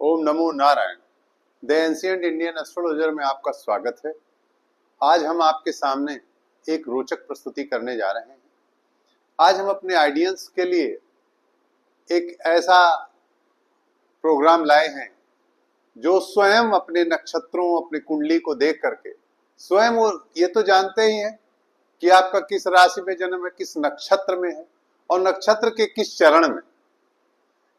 Om NaMo Narayan. The ancient Indian astrologer में आपका स्वागत है। आज हम आपके सामने एक रोचक प्रस्तुति करने जा रहे हैं। आज हम अपने आइडियंस के लिए एक ऐसा प्रोग्राम लाए हैं जो स्वयं अपने नक्षत्रों, अपनी कुंडली को देख करके स्वयं वो ये तो जानते ही हैं कि आपका किस राशि में जन्म है, किस नक्षत्र में है और नक्षत्र के किस चरण में।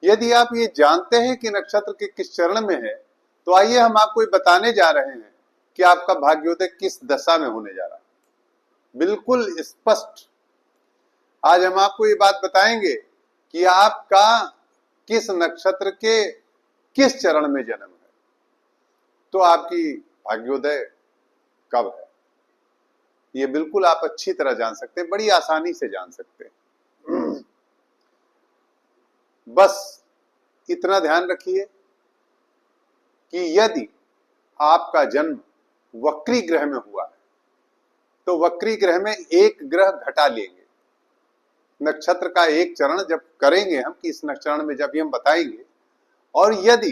यदि आप ये जानते हैं कि नक्षत्र के किस चरण में है, तो आइए हम आपको ये बताने जा रहे हैं कि आपका भाग्योदय किस दशा में होने जा रहा है। बिल्कुल स्पष्ट आज हम आपको ये बात बताएंगे कि आपका किस नक्षत्र के किस चरण में जन्म है, तो आपकी भाग्योदय कब है, ये बिल्कुल आप अच्छी तरह जान सकते हैं, बड़ी आसानी से जान सकते हैं। बस इतना ध्यान रखिए कि यदि आपका जन्म वक्री ग्रह में हुआ है तो वक्री ग्रह में एक ग्रह घटा लेंगे। नक्षत्र का एक चरण जब करेंगे हम कि इस चरण में जब हम बताएंगे, और यदि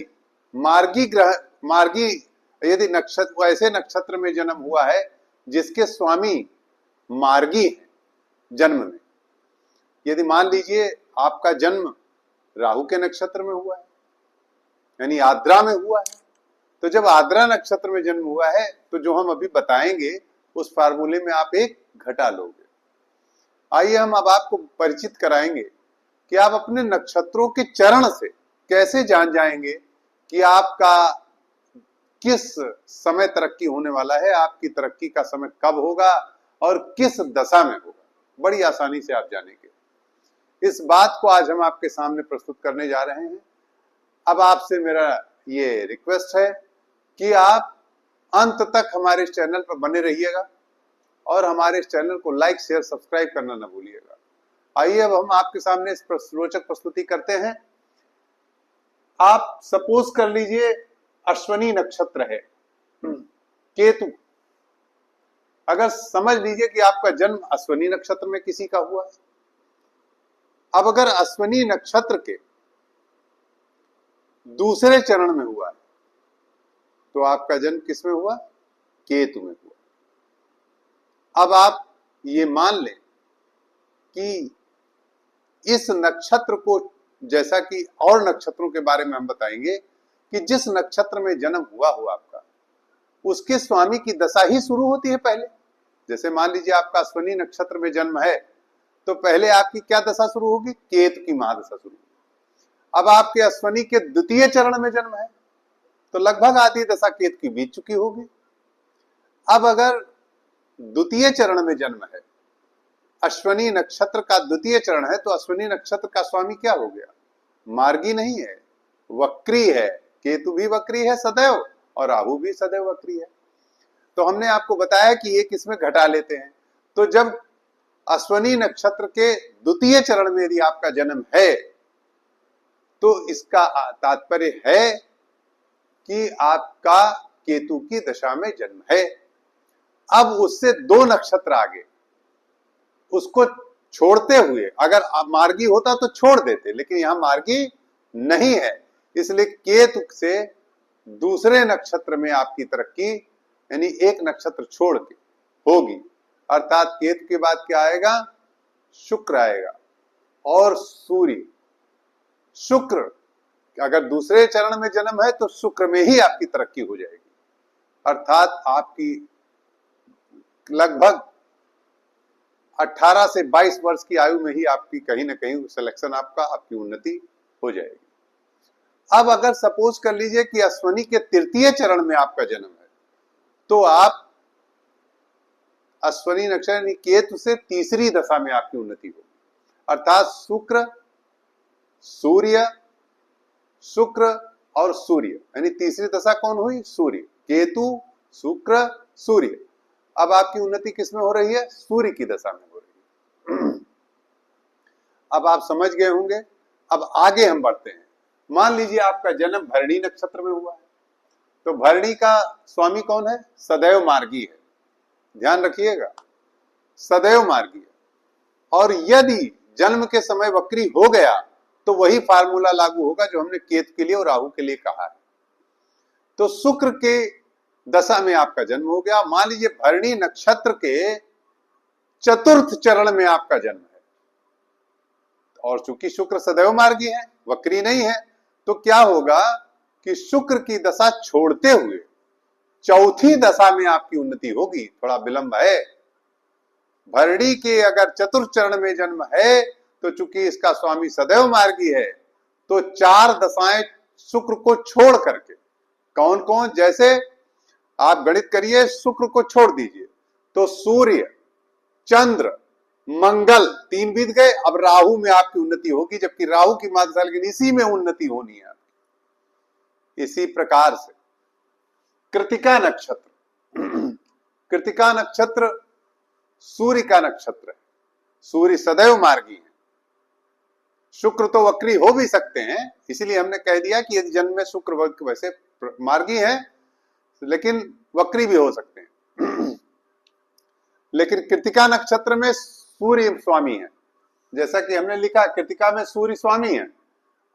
यदि नक्षत्र ऐसे नक्षत्र में जन्म हुआ है जिसके स्वामी मार्गी है जन्म में, यदि मान लीजिए आपका जन्म राहु के नक्षत्र में हुआ है यानी आद्रा में हुआ है, तो जब आद्रा नक्षत्र में जन्म हुआ है तो जो हम अभी बताएंगे उस फार्मूले में आप एक घटा लोगे। आइए हम अब आपको परिचित कराएंगे कि आप अपने नक्षत्रों के चरण से कैसे जान जाएंगे कि आपका किस समय तरक्की होने वाला है, आपकी तरक्की का समय कब होगा और किस दशा में होगा। बड़ी आसानी से आप जानेंगे। इस बात को आज हम आपके सामने प्रस्तुत करने जा रहे हैं। अब आपसे मेरा ये रिक्वेस्ट है कि आप अंत तक हमारे इस चैनल पर बने रहिएगा और हमारे इस चैनल को लाइक, शेयर, सब्सक्राइब करना न भूलिएगा। आइए अब हम आपके सामने इस रोचक प्रस्तुति करते हैं। आप सपोज कर लीजिए अश्वनी नक्षत्र है, केतु, अगर समझ लीजिए कि आपका जन्म अश्वनी नक्षत्र में किसी का हुआ है। अब अगर अश्वनी नक्षत्र के दूसरे चरण में हुआ है तो आपका जन्म किस में हुआ? केतु में हुआ। अब आप ये मान लें कि इस नक्षत्र को, जैसा कि और नक्षत्रों के बारे में हम बताएंगे, कि जिस नक्षत्र में जन्म हुआ हो आपका, उसके स्वामी की दशा ही शुरू होती है पहले। जैसे मान लीजिए आपका अश्वनी नक्षत्र में जन्म है तो पहले आपकी क्या दशा शुरू होगी? केतु की महादशा शुरू होगी। अब आपके अश्वनी के द्वितीय चरण में जन्म है तो लगभग आधी दशा केतु की बीत चुकी होगी। अब अगर द्वितीय चरण में जन्म है, अश्वनी नक्षत्र का द्वितीय चरण है, तो अश्वनी नक्षत्र का स्वामी क्या हो गया? मार्गी नहीं है, वक्री है। केतु भी वक्री है सदैव और राहु भी सदैव वक्री है। तो हमने आपको बताया कि ये किसमें घटा लेते हैं। तो जब अश्वनी नक्षत्र के द्वितीय चरण में यदि आपका जन्म है तो इसका तात्पर्य है कि आपका केतु की दशा में जन्म है। अब उससे दो नक्षत्र आगे उसको छोड़ते हुए, अगर मार्गी होता तो छोड़ देते, लेकिन यहां मार्गी नहीं है, इसलिए केतु से दूसरे नक्षत्र में आपकी तरक्की यानी एक नक्षत्र छोड़ के होगी। अर्थात केतु के बाद क्या आएगा? शुक्र आएगा और सूर्य। शुक्र अगर दूसरे चरण में जन्म है तो शुक्र में ही आपकी तरक्की हो जाएगी। अर्थात आपकी लगभग 18 से 22 वर्ष की आयु में ही आपकी कहीं ना कहीं सिलेक्शन आपकी उन्नति हो जाएगी। अब अगर सपोज कर लीजिए कि अश्वनी के तृतीय चरण में आपका जन्म है तो आप अश्वनी नक्षत्र केतु से तीसरी दशा में आपकी उन्नति होगी। अर्थात शुक्र और सूर्य यानी तीसरी दशा कौन हुई? सूर्य। केतु, शुक्र, सूर्य। अब आपकी उन्नति किसमें हो रही है? सूर्य की दशा में हो रही है। अब आप समझ गए होंगे। अब आगे हम बढ़ते हैं। मान लीजिए आपका जन्म भरणी नक्षत्र में हुआ है तो भरणी का स्वामी कौन है? सदैव मार्गी है। ध्यान रखिएगा, सदैव मार्गी है। और यदि जन्म के समय वक्री हो गया तो वही फार्मूला लागू होगा जो हमने केतु के लिए और राहु के लिए कहा है। तो शुक्र के दशा में आपका जन्म हो गया। मान लीजिए भरणी नक्षत्र के चतुर्थ चरण में आपका जन्म है, और चूंकि शुक्र सदैव मार्गी है, वक्री नहीं है, तो क्या होगा कि शुक्र की दशा छोड़ते हुए चौथी दशा में आपकी उन्नति होगी। थोड़ा विलंब है। भरणी के अगर चतुर्थ चरण में जन्म है तो चूंकि इसका स्वामी सदैव मार्गी है, तो 4 दशाएं शुक्र को छोड़ करके, कौन कौन, जैसे आप गणित करिए, शुक्र को छोड़ दीजिए तो सूर्य, चंद्र, मंगल 3 बीत गए। अब राहु में आपकी उन्नति होगी, जबकि राहु की मात्रा, लेकिन इसी में उन्नति होनी है आपकी। इसी प्रकार से कृतिका नक्षत्र, कृतिका नक्षत्र सूर्य का नक्षत्र है। सूर्य सदैव मार्गी है। शुक्र तो वक्री हो भी सकते हैं, इसीलिए हमने कह दिया कि यदि जन्म में शुक्र वैसे मार्गी है, लेकिन वक्री भी हो सकते हैं। लेकिन कृतिका नक्षत्र में सूर्य स्वामी है, जैसा कि हमने लिखा कृतिका में सूर्य स्वामी है,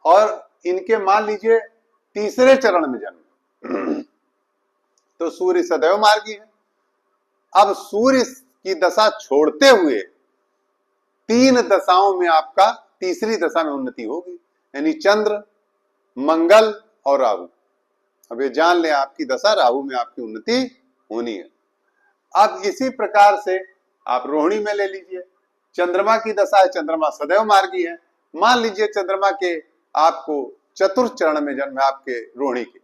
और इनके मान लीजिए तीसरे चरण में जन्म, तो सूर्य सदैव मार्गी है। अब सूर्य की दशा छोड़ते हुए 3 दशाओं में आपका तीसरी दशा में उन्नति होगी, यानी चंद्र, मंगल और राहु। अब ये जान लें, आपकी दशा राहु में आपकी उन्नति होनी है। अब इसी प्रकार से आप रोहिणी में ले लीजिए, चंद्रमा की दशा है, चंद्रमा सदैव मार्गी है। मान लीजिए चंद्रमा के आपको चतुर्थ चरण में जन्म है आपके रोहिणी के,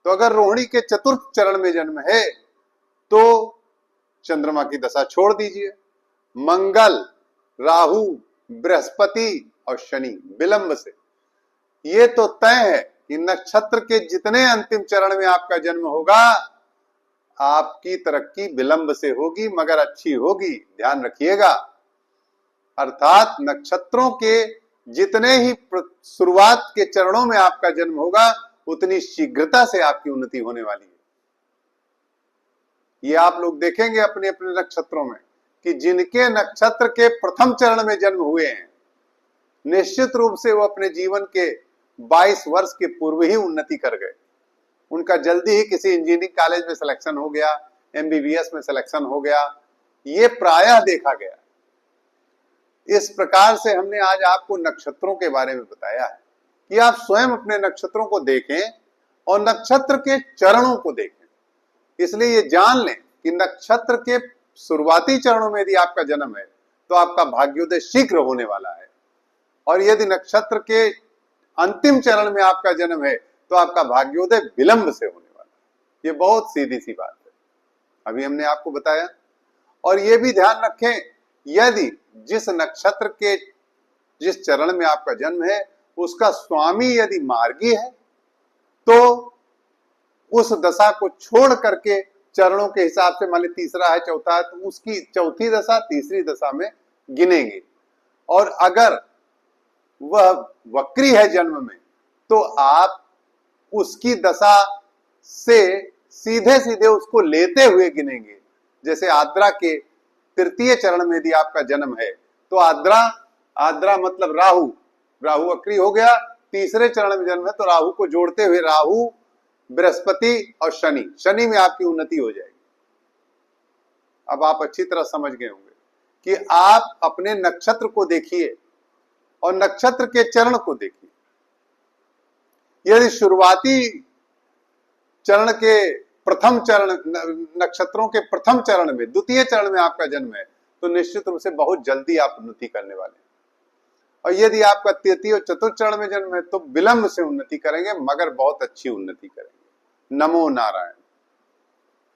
तो अगर रोहिणी के चतुर्थ चरण में जन्म है तो चंद्रमा की दशा छोड़ दीजिए। मंगल, राहु, बृहस्पति और शनि विलंब से, ये तो तय है कि नक्षत्र के जितने अंतिम चरण में आपका जन्म होगा, आपकी तरक्की विलंब से होगी, मगर अच्छी होगी, ध्यान रखिएगा। अर्थात नक्षत्रों के जितने ही शुरुआत के चरणों में आपका जन्म होगा, उतनी शीघ्रता से आपकी उन्नति होने वाली है। ये आप लोग देखेंगे अपने अपने नक्षत्रों में कि जिनके नक्षत्र के प्रथम चरण में जन्म हुए हैं, निश्चित रूप से वो अपने जीवन के 22 वर्ष के पूर्व ही उन्नति कर गए। उनका जल्दी ही किसी इंजीनियरिंग कॉलेज में सिलेक्शन हो गया, MBBS में सिलेक्शन हो गया, ये प्रायः देखा गया। इस प्रकार से हमने आज आपको नक्षत्रों के बारे में बताया है कि आप स्वयं अपने नक्षत्रों को देखें और नक्षत्र के चरणों को देखें। इसलिए ये जान लें कि नक्षत्र के शुरुआती चरणों में यदि आपका जन्म है तो आपका भाग्योदय शीघ्र होने वाला है, और यदि नक्षत्र के अंतिम चरण में आपका जन्म है तो आपका भाग्योदय विलंब से होने वाला है। ये बहुत सीधी सी बात है, अभी हमने आपको बताया। और ये भी ध्यान रखें, यदि जिस नक्षत्र के जिस चरण में आपका जन्म है उसका स्वामी यदि मार्गी है तो उस दशा को छोड़ करके चरणों के हिसाब से, मान ली तीसरा है, चौथा है, तो उसकी चौथी दशा तीसरी दशा में गिनेंगे। और अगर वह वक्री है जन्म में तो आप उसकी दशा से सीधे सीधे उसको लेते हुए गिनेंगे। जैसे आद्रा के तृतीय चरण में यदि आपका जन्म है तो आद्रा मतलब राहु वक्री हो गया, तीसरे चरण में जन्म है तो राहु को जोड़ते हुए राहु, बृहस्पति और शनि में आपकी उन्नति हो जाएगी। अब आप अच्छी तरह समझ गए होंगे कि आप अपने नक्षत्र को देखिए और नक्षत्र के चरण को देखिए। यदि शुरुआती चरण के प्रथम चरण, नक्षत्रों के प्रथम चरण में, द्वितीय चरण में आपका जन्म है तो निश्चित रूप से बहुत जल्दी आप उन्नति करने वाले हैं। और यदि आपका तृतीय और चतुर्थ चरण में जन्म है तो विलंब से उन्नति करेंगे, मगर बहुत अच्छी उन्नति करेंगे। नमो नारायण।